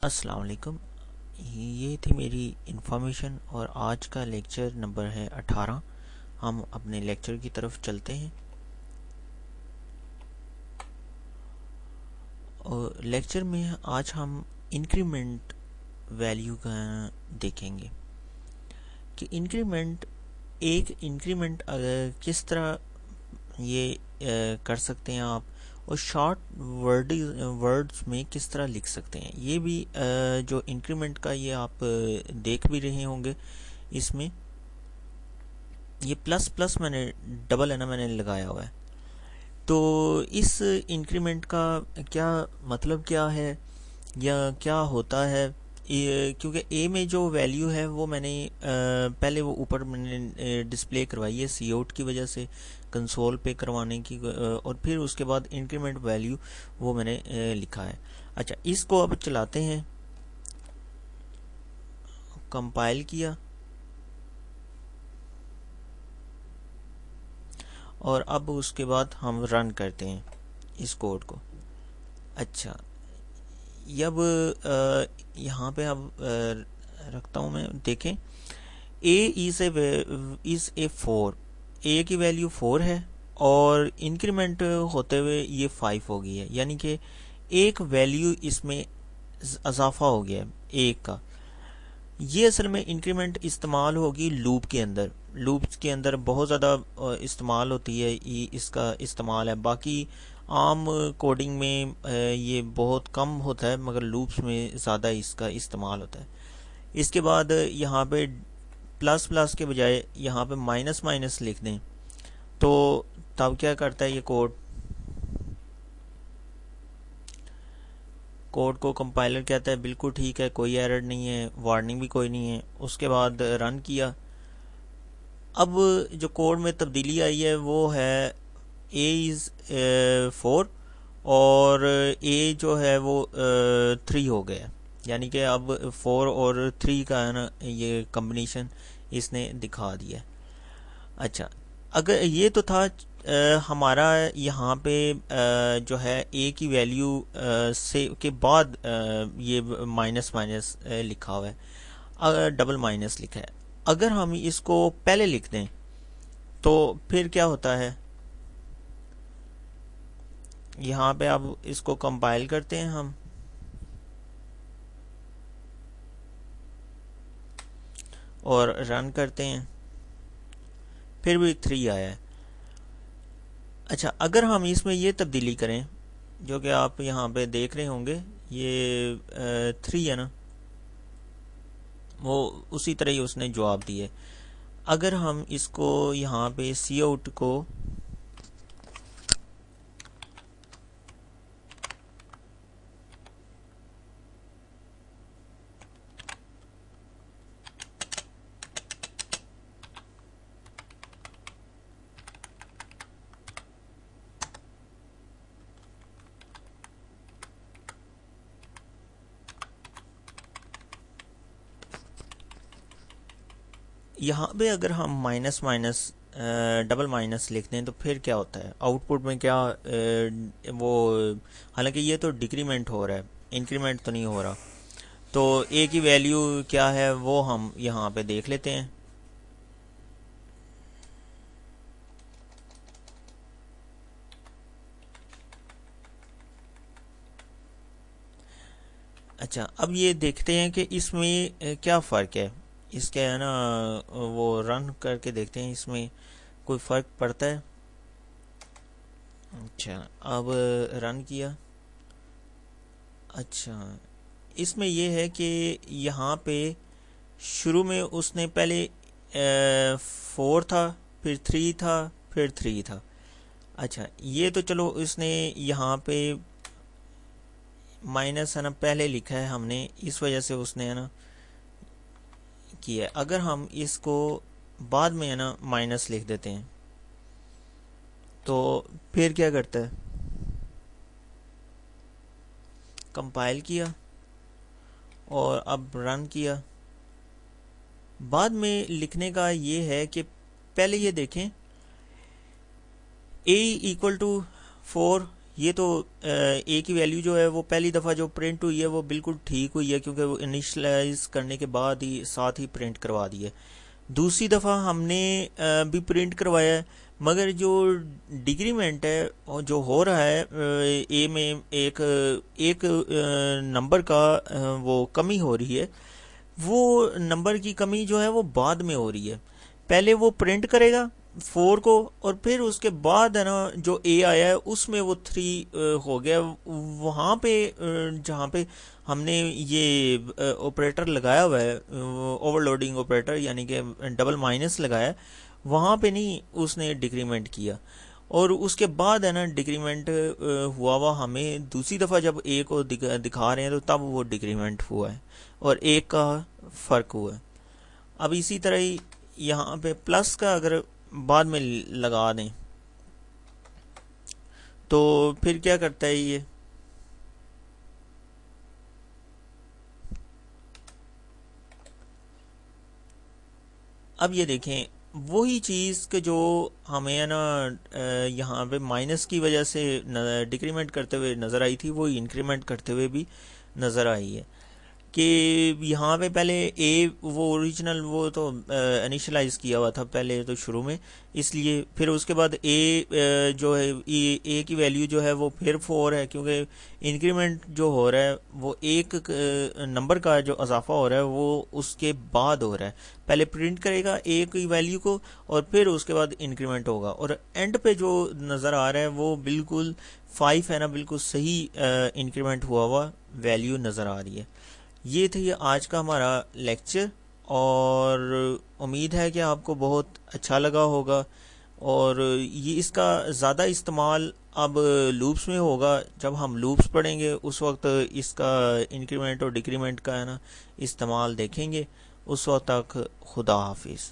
अस्सलाम वालेकुम। ये थी मेरी इन्फॉर्मेशन और आज का लेक्चर नंबर है 18। हम अपने लेक्चर की तरफ चलते हैं और लेक्चर में आज हम इंक्रीमेंट वैल्यू का देखेंगे कि एक इंक्रीमेंट किस तरह ये कर सकते हैं आप, और शॉर्ट वर्ड्स में किस तरह लिख सकते हैं। ये भी जो इंक्रीमेंट का ये आप देख भी रहे होंगे। इसमें ये प्लस प्लस मैंने डबल है ना मैंने लगाया हुआ है। तो इस इंक्रीमेंट का क्या मतलब क्या है या क्या होता है, क्योंकि ए में जो वैल्यू है वो मैंने पहले वो ऊपर मैंने डिस्प्ले करवाई है सी आउट की वजह से, कंसोल पे करवाने की, और फिर उसके बाद इंक्रीमेंट वैल्यू वो मैंने लिखा है। अच्छा, इसको अब चलाते हैं। कंपाइल किया और अब उसके बाद हम रन करते हैं इस कोड को। अच्छा, अब यहाँ पे अब रखता हूँ मैं। देखें, ए इज ए 4, ए की वैल्यू 4 है और इंक्रीमेंट होते हुए ये 5 हो गई है, यानी कि एक वैल्यू इसमें इजाफा हो गया है एक का। ये असल में इंक्रीमेंट इस्तेमाल होगी लूप के अंदर। लूप्स के अंदर बहुत ज़्यादा इस्तेमाल होती है, इसका इस्तेमाल है। बाकी आम कोडिंग में ये बहुत कम होता है, मगर लूप्स में ज़्यादा इसका इस्तेमाल होता है। इसके बाद यहाँ पे प्लस प्लस के बजाय यहाँ पे माइनस माइनस लिख दें तो तब क्या करता है ये कोड को कंपाइलर कहता है बिल्कुल ठीक है, कोई एरर नहीं है, वार्निंग भी कोई नहीं है। उसके बाद रन किया। अब जो कोड में तब्दीली आई है वो है ए इज़ 4 और ए जो है वो 3 हो गया, यानी कि अब 4 और 3 का है ना ये कम्बिनेशन इसने दिखा दिया। अच्छा, अगर ये तो था हमारा यहाँ पे जो है ए की वैल्यू से के बाद ये माइनस माइनस लिखा हुआ है, अगर डबल माइनस लिखा है। अगर हम इसको पहले लिख दें तो फिर क्या होता है। यहाँ पे अब इसको कंपाइल करते हैं हम और रन करते हैं, फिर भी 3 आया है। अच्छा, अगर हम इसमें ये तब्दीली करें जो कि आप यहाँ पे देख रहे होंगे, ये 3 है ना, वो उसी तरह ही उसने जवाब दिए। अगर हम इसको यहाँ पे सी आउट को यहाँ पे अगर हम माइनस माइनस डबल माइनस लिख दें तो फिर क्या होता है आउटपुट में, क्या वो, हालांकि ये तो डिक्रीमेंट हो रहा है, इंक्रीमेंट तो नहीं हो रहा। तो ए की वैल्यू क्या है वो हम यहाँ पे देख लेते हैं। अच्छा, अब ये देखते हैं कि इसमें क्या फ़र्क है। इसके है ना वो रन करके देखते हैं इसमें कोई फ़र्क पड़ता है। अच्छा, अब रन किया। अच्छा, इसमें ये है कि यहाँ पे शुरू में उसने पहले 4 था, फिर 3 था, फिर 3 था। अच्छा, ये तो चलो इसने यहाँ पे माइनस है ना पहले लिखा है हमने, इस वजह से उसने है ना किया है। अगर हम इसको बाद में है ना माइनस लिख देते हैं तो फिर क्या करता है। कंपाइल किया और अब रन किया। बाद में लिखने का ये है कि पहले ये देखें ए इक्वल टू 4, ये तो ए की वैल्यू जो है वो पहली दफ़ा जो प्रिंट हुई है वो बिल्कुल ठीक हुई है, क्योंकि वो इनिशलाइज करने के बाद ही साथ ही प्रिंट करवा दी है। दूसरी दफ़ा हमने भी प्रिंट करवाया है, मगर जो डिक्रीमेंट है और जो हो रहा है ए में एक एक नंबर का वो कमी हो रही है। वो नंबर की कमी जो है वो बाद में हो रही है। पहले वो प्रिंट करेगा 4 को, और फिर उसके बाद है ना जो ए आया है उसमें वो 3 हो गया। वहाँ पे जहाँ पे हमने ये ऑपरेटर लगाया हुआ है, ओवरलोडिंग ऑपरेटर यानी कि डबल माइनस लगाया है, वहाँ पे नहीं उसने डिक्रीमेंट किया। और उसके बाद है ना डिक्रीमेंट हुआ हमें दूसरी दफ़ा जब ए को दिखा रहे हैं तो तब वो डिक्रीमेंट हुआ है और एक का फ़र्क हुआ है। अब इसी तरह ही यहाँ पे प्लस का अगर बाद में लगा दें तो फिर क्या करता है ये, अब ये देखें वही चीज़ के जो हमें है ना यहाँ पे माइनस की वजह से डिक्रीमेंट करते हुए नज़र आई थी, वो इंक्रीमेंट करते हुए भी नज़र आई है। कि यहाँ पे पहले ए वो ओरिजिनल वो तो इनिशलाइज किया हुआ था पहले तो शुरू में, इसलिए फिर उसके बाद ए जो है ए की वैल्यू जो है वो फिर 4 है, क्योंकि इंक्रीमेंट जो हो रहा है वो एक नंबर का जो इजाफा हो रहा है वो उसके बाद हो रहा है। पहले प्रिंट करेगा ए की वैल्यू को और फिर उसके बाद इंक्रीमेंट होगा, और एंड पे जो नज़र आ रहा है वो बिल्कुल 5 है ना, बिल्कुल सही इंक्रीमेंट हुआ वैल्यू नज़र आ रही है। ये थी आज का हमारा लेक्चर, और उम्मीद है कि आपको बहुत अच्छा लगा होगा। और ये इसका ज़्यादा इस्तेमाल अब लूप्स में होगा। जब हम लूप्स पढ़ेंगे उस वक्त इसका इंक्रीमेंट और डिक्रीमेंट का है ना इस्तेमाल देखेंगे। उस वक्त तक खुदा हाफिज़।